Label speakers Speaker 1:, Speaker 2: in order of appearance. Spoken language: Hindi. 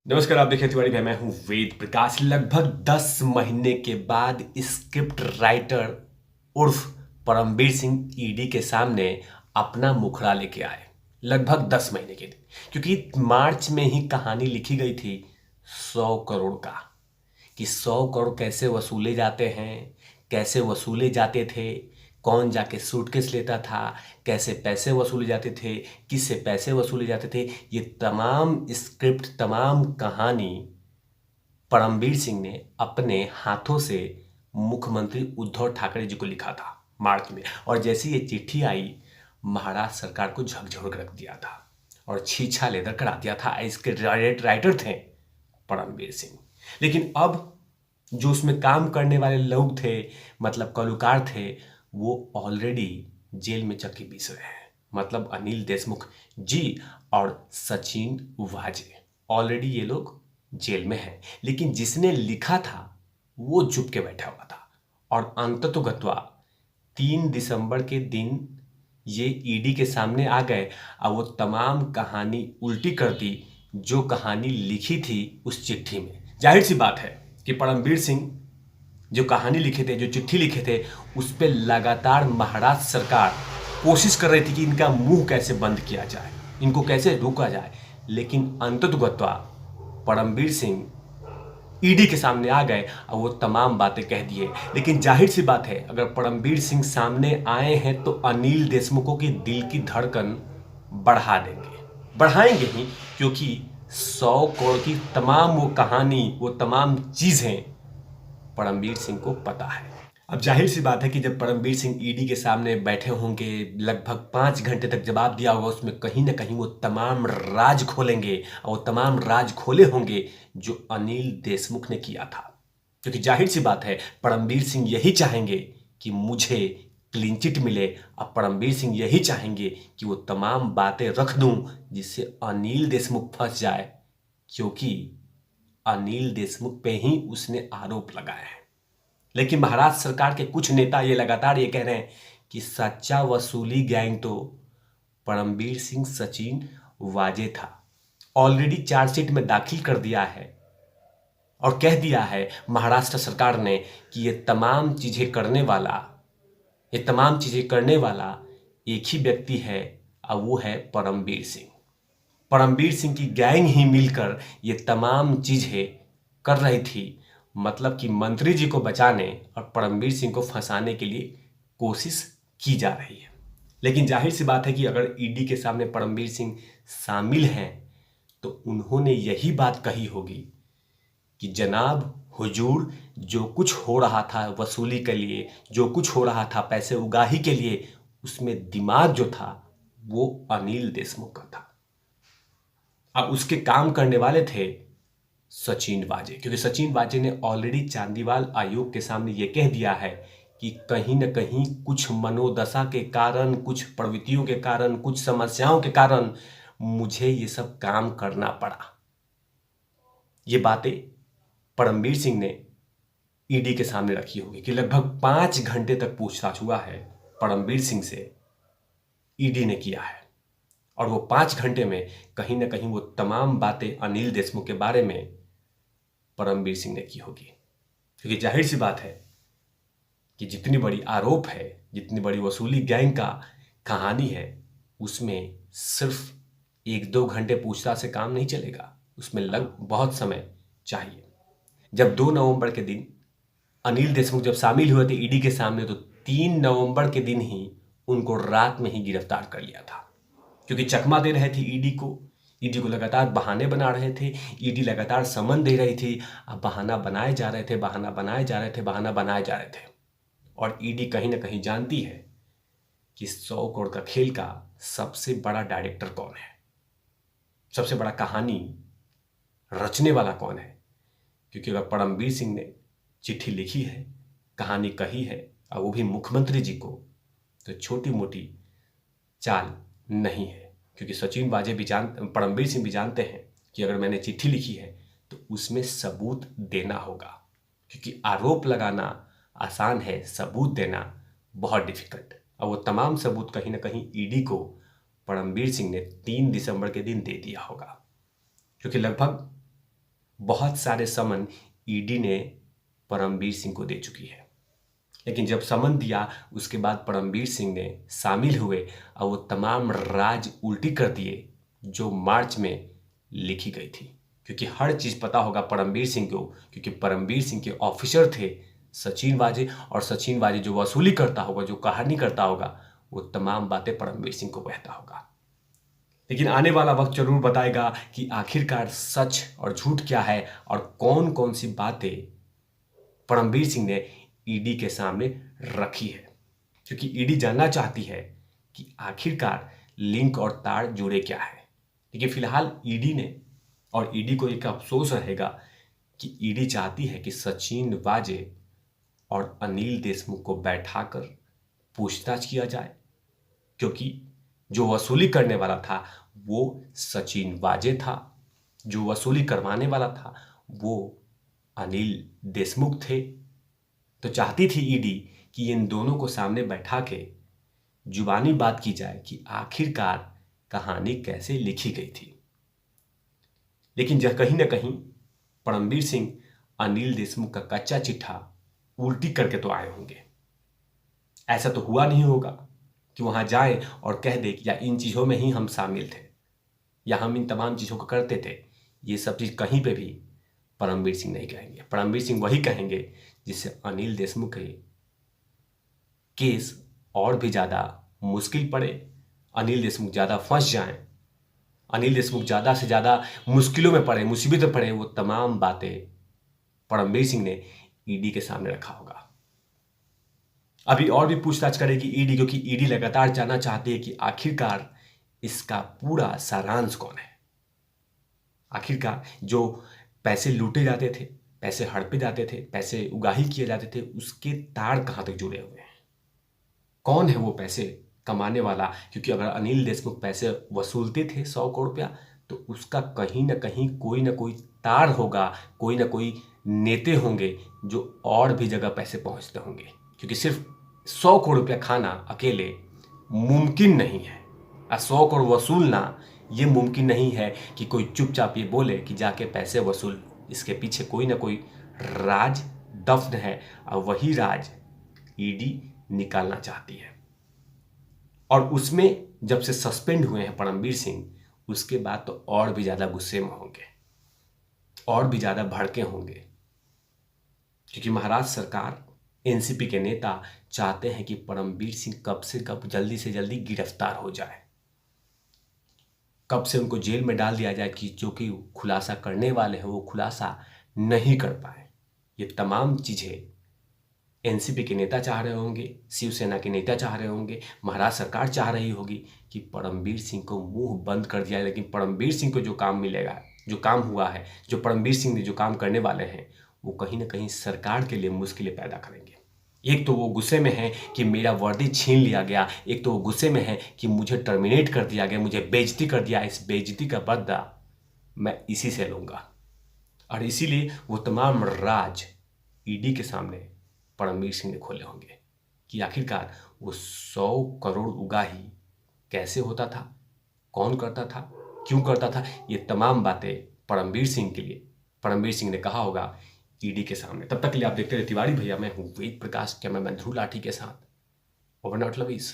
Speaker 1: नमस्कार, आप देखें तिवारी भाई, मैं हूं वेद प्रकाश। लगभग 10 महीने के बाद स्क्रिप्ट राइटर उर्फ परमबीर सिंह ईडी के सामने अपना मुखड़ा लेके आए। लगभग 10 महीने के दिन, क्योंकि मार्च में ही कहानी लिखी गई थी 100 करोड़ का, कि 100 करोड़ कैसे वसूले जाते हैं, कैसे वसूले जाते थे, कौन जाके सूटकेस लेता था, कैसे पैसे वसूले जाते थे, किससे पैसे वसूले जाते थे। ये तमाम स्क्रिप्ट, तमाम कहानी परमबीर सिंह ने अपने हाथों से मुख्यमंत्री उद्धव ठाकरे जी को लिखा था मार्च में। और जैसे ये चिट्ठी आई, महाराष्ट्र सरकार को झकझोर कर रख दिया था और छीछा लेदर करा दिया था। इसके राइटर थे परमबीर सिंह। लेकिन अब जो उसमें काम करने वाले लोग थे, मतलब कलाकार थे, वो ऑलरेडी जेल में चक्की पीस रहे हैं। मतलब अनिल देशमुख जी और सचिन वाजे ऑलरेडी ये लोग जेल में हैं। लेकिन जिसने लिखा था वो चुप के बैठा हुआ था। और अंततोगत्वा 3 दिसंबर के दिन ये ईडी के सामने आ गए और वो तमाम कहानी उल्टी कर दी जो कहानी लिखी थी उस चिट्ठी में। जाहिर सी बात है कि परमबीर सिंह जो कहानी लिखे थे, जो चिट्ठी लिखे थे, उस पर लगातार महाराष्ट्र सरकार कोशिश कर रही थी कि इनका मुंह कैसे बंद किया जाए, इनको कैसे रोका जाए। लेकिन अंततोगत्वा परमबीर सिंह ईडी के सामने आ गए और वो तमाम बातें कह दिए। लेकिन जाहिर सी बात है, अगर परमबीर सिंह सामने आए हैं तो अनिल देशमुखों की दिल की धड़कन बढ़ा देंगे, बढ़ाएंगे ही, क्योंकि 100 करोड़ की तमाम वो कहानी, वो तमाम चीजें परमबीर सिंह को पता है। अब जाहिर सी बात है कि जब परमबीर सिंह ईडी के सामने बैठे होंगे, लगभग 5 घंटे तक जवाब दिया होगा, उसमें कहीं ना कहीं वो तमाम राज खोलेंगे और वो तमाम राज खोले होंगे जो अनिल देशमुख ने किया था। क्योंकि जाहिर सी बात है, परमबीर सिंह यही चाहेंगे कि मुझे क्लीन चिट मिले। अब परमबीर सिंह यही चाहेंगे कि वो तमाम बातें रख दूं जिससे अनिल देशमुख फंस जाए, क्योंकि अनिल देशमुख पे ही उसने आरोप लगाए हैं। लेकिन महाराष्ट्र सरकार के कुछ नेता ये लगातार ये कह रहे हैं कि सच्चा वसूली गैंग तो परमबीर सिंह, सचिन वाजे था। ऑलरेडी चार्जशीट में दाखिल कर दिया है और कह दिया है महाराष्ट्र सरकार ने कि ये तमाम चीजें करने वाला एक ही व्यक्ति है और वो है परमबीर सिंह। परमबीर सिंह की गैंग ही मिलकर ये तमाम चीजें कर रही थी। मतलब कि मंत्री जी को बचाने और परमबीर सिंह को फंसाने के लिए कोशिश की जा रही है। लेकिन जाहिर सी बात है कि अगर ईडी के सामने परमबीर सिंह शामिल हैं तो उन्होंने यही बात कही होगी कि जनाब हुजूर, जो कुछ हो रहा था वसूली के लिए, जो कुछ हो रहा था पैसे उगाही के लिए, उसमें दिमाग जो था वो अनिल देशमुख का था। अब उसके काम करने वाले थे सचिन वाजे, क्योंकि सचिन वाजे ने ऑलरेडी चांदीवाल आयोग के सामने यह कह दिया है कि कहीं न कहीं कुछ मनोदशा के कारण, कुछ प्रवृत्तियों के कारण, कुछ समस्याओं के कारण मुझे ये सब काम करना पड़ा। ये बातें परमबीर सिंह ने ईडी के सामने रखी होगी कि लगभग 5 घंटे तक पूछताछ हुआ है परमबीर सिंह से, ईडी ने किया है। और वो 5 घंटे में कहीं ना कहीं वो तमाम बातें अनिल देशमुख के बारे में परमबीर सिंह ने की होगी। क्योंकि जाहिर सी बात है कि जितनी बड़ी आरोप है, जितनी बड़ी वसूली गैंग का कहानी है, उसमें सिर्फ 1-2 घंटे पूछताछ से काम नहीं चलेगा, उसमें बहुत समय चाहिए। जब 2 नवंबर के दिन अनिल देशमुख जब शामिल हुए थे ईडी के सामने, तो 3 नवंबर के दिन ही उनको रात में ही गिरफ्तार कर लिया था। क्योंकि चकमा दे रहे थे ईडी को लगातार बहाने बना रहे थे, ईडी लगातार समन दे रही थी। अब बहाना बनाए जा रहे थे, बहाना बनाए जा रहे थे, बहाना बनाए जा रहे थे। और ईडी कहीं ना कहीं जानती है कि 100 करोड़ का खेल का सबसे बड़ा डायरेक्टर कौन है, सबसे बड़ा कहानी रचने वाला कौन है। क्योंकि अगर परमबीर सिंह ने चिट्ठी लिखी है, कहानी कही है, और वो भी मुख्यमंत्री जी को, तो छोटी मोटी चाल नहीं है। क्योंकि सचिन वाजे भी परमबीर सिंह भी जानते हैं कि अगर मैंने चिट्ठी लिखी है तो उसमें सबूत देना होगा। क्योंकि आरोप लगाना आसान है, सबूत देना बहुत डिफिकल्ट। और वो तमाम सबूत कहीं ना कहीं ईडी को परमबीर सिंह ने 3 दिसंबर के दिन दे दिया होगा। क्योंकि लगभग बहुत सारे समन ईडी ने परमबीर सिंह को दे चुकी है, लेकिन जब समन दिया उसके बाद परमबीर सिंह ने शामिल हुए और वो तमाम राज उल्टी कर दिए जो मार्च में लिखी गई थी। क्योंकि हर चीज़ पता होगा परमबीर सिंह को, क्योंकि परमबीर सिंह के ऑफिसर थे सचिन वाजे, और सचिन वाजे जो वसूली करता होगा, जो कहानी करता होगा, वो तमाम बातें परमबीर सिंह को बहता होगा। लेकिन आने वाला वक्त जरूर बताएगा कि आखिरकार सच और झूठ क्या है और कौन कौन सी बातें परमबीर सिंह ने ईडी के सामने रखी है। क्योंकि ईडी जानना चाहती है कि आखिरकार लिंक और तार जुड़े क्या है। लेकिन फिलहाल ईडी ने, और ईडी को एक अफसोस रहेगा कि ईडी चाहती है कि सचिन वाजे और अनिल देशमुख को बैठाकर पूछताछ किया जाए, क्योंकि जो वसूली करने वाला था वो सचिन वाजे था, जो वसूली करवाने वाला था वो अनिल देशमुख थे। तो चाहती थी ईडी कि इन दोनों को सामने बैठा के जुबानी बात की जाए कि आखिरकार कहानी कैसे लिखी गई थी। लेकिन जब कहीं ना कहीं परमबीर सिंह अनिल देशमुख का कच्चा चिट्ठा उल्टी करके तो आए होंगे। ऐसा तो हुआ नहीं होगा कि वहां जाए और कह दे कि या इन चीज़ों में ही हम शामिल थे या हम इन तमाम चीज़ों को करते थे। ये सब चीज़ कहीं पे भी परमबीर सिंह नहीं कहेंगे। परमबीर सिंह वही कहेंगे जिससे अनिल देशमुख के केस और भी ज़्यादा मुश्किल पड़े, अनिल देशमुख ज़्यादा फंस जाएं, अनिल देशमुख ज़्यादा से ज़्यादा मुश्किलों में पड़े, मुसीबत में पड़े। वो तमाम बातें परमबीर सिंह ने ईडी के सामने रखा होगा। अभी और भी पूछताछ करेगी ईडी, क्योंकि ईडी लगातार जानना चाहती है कि आखिरकार इसका पूरा सारांश कौन है। आखिरकार जो पैसे लूटे जाते थे, पैसे हड़पे जाते थे, पैसे उगाही किए जाते थे, उसके तार कहाँ तक जुड़े हुए हैं, कौन है वो पैसे कमाने वाला। क्योंकि अगर अनिल देशमुख पैसे वसूलते थे 100 करोड़ रुपया, तो उसका कहीं ना कोई तार होगा, कोई ना कोई नेते होंगे जो और भी जगह पैसे पहुंचते होंगे। क्योंकि सिर्फ 100 करोड़ रुपया खाना अकेले मुमकिन नहीं है, और 100 करोड़ वसूलना ये मुमकिन नहीं है कि कोई चुपचाप ये बोले कि जाके पैसे वसूल। इसके पीछे कोई ना कोई राज दफ्न है, और वही राज ईडी निकालना चाहती है। और उसमें जब से सस्पेंड हुए हैं परमबीर सिंह, उसके बाद तो और भी ज़्यादा गुस्से में होंगे, और भी ज़्यादा भड़के होंगे। क्योंकि महाराष्ट्र सरकार, एनसीपी के नेता चाहते हैं कि परमबीर सिंह कब से कब जल्दी से जल्दी गिरफ्तार हो जाए, कब से उनको जेल में डाल दिया जाए कि जो कि खुलासा करने वाले हैं वो खुलासा नहीं कर पाए। ये तमाम चीज़ें एनसीपी के नेता चाह रहे होंगे, शिवसेना के नेता चाह रहे होंगे, महाराष्ट्र सरकार चाह रही होगी कि परमबीर सिंह को मुंह बंद कर दिया। लेकिन परमबीर सिंह को जो काम मिलेगा, जो काम हुआ है, जो परमबीर सिंह ने जो काम करने वाले हैं, वो कहीं ना कहीं सरकार के लिए मुश्किलें पैदा करेंगे। एक तो वो गुस्से में है कि मेरा वर्दी छीन लिया गया, एक तो वो गुस्से में है कि मुझे टर्मिनेट कर दिया गया, मुझे बेइज्जती कर दिया। इस बेइज्जती का बदला मैं इसी से लूंगा, और इसीलिए वो तमाम राज ईडी के सामने परमबीर सिंह ने खोले होंगे कि आखिरकार वो 100 करोड़ उगाही कैसे होता था, कौन करता था, क्यों करता था। ये तमाम बातें परमबीर सिंह के लिए परमबीर सिंह ने कहा होगा ईडी के सामने। तब तक के लिए आप देखते रहे तिवारी भैया। मैं हूँ वेद प्रकाश, कैमरामैन ध्रुव लाठी के साथ। ओवर नॉट लवीज।